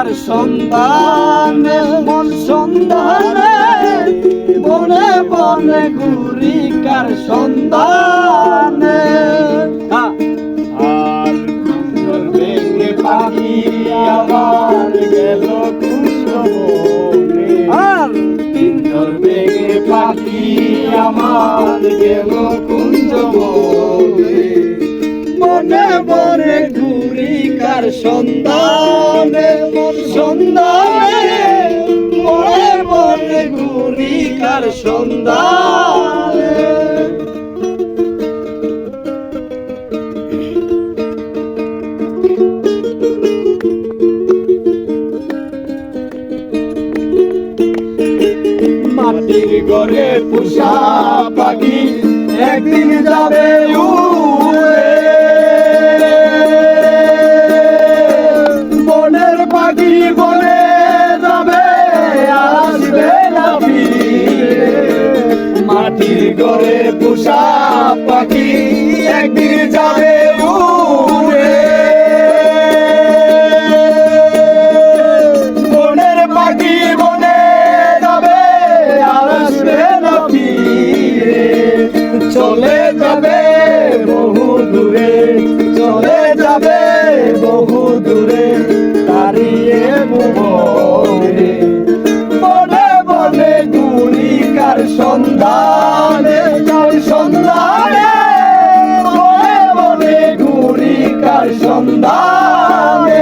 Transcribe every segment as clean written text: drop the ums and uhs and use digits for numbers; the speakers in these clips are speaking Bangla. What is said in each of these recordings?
কার সন্ধানে মন সন্ধানে বনে বনে ঘুরি কার সন্ধানে আর কুঞ্জর বেগে পাখি আমার গেল কুঞ্জবনে আর কুঞ্জর বেগে পাখি আমার গেল কুঞ্জবনে বনে বনে ঘুরি কার সন্ধানে মন সন্ধানে বনে বনে ঘুরি কার সন্ধানে মাটির ঘরে পোষা পাখি একদিন যাবে উড়ে বনের পাখি বনে যাবে আসবে না ফিরে মাটির ঘরে পোষা পাখি একদিন যাবে উড়ে বনের পাখি বনে যাবে আসবে না ফিরে চলে যাবে বহু দূরে চলে যাবে বহু দূরে তারিয়ে ভুবনে বনে বনে ঘুরি কার সন্ধানে কার সন্ধানে বনে বনে ঘুরি কার সন্ধানে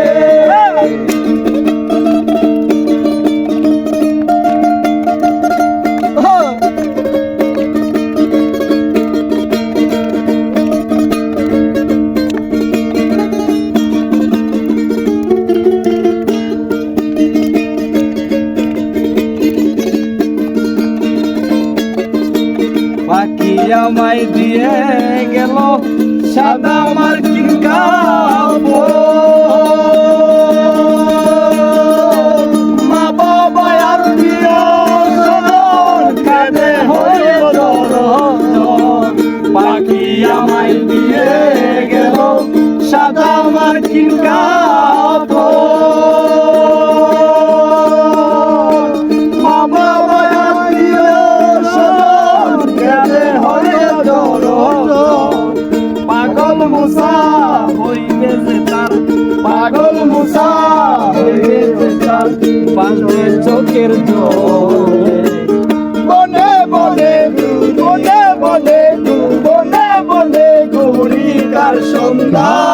পাখি আমায় দিয়ে গেল সাদা মার্কিন কাপড় মা বাবা আত্মীয় স্বজন কাঁদে হয়ে দরদ পাখি আমায় দিয়ে গেল সাদা মার্কিন কাপড় মা বাবা আত্মীয় পাগল মুসা হইবে যে তার পাগল মুসা হইবে যে তার বাঁধে চোখের জলে বনে বনে বনে বনে বনে বনে ঘুরি কার সন্ধান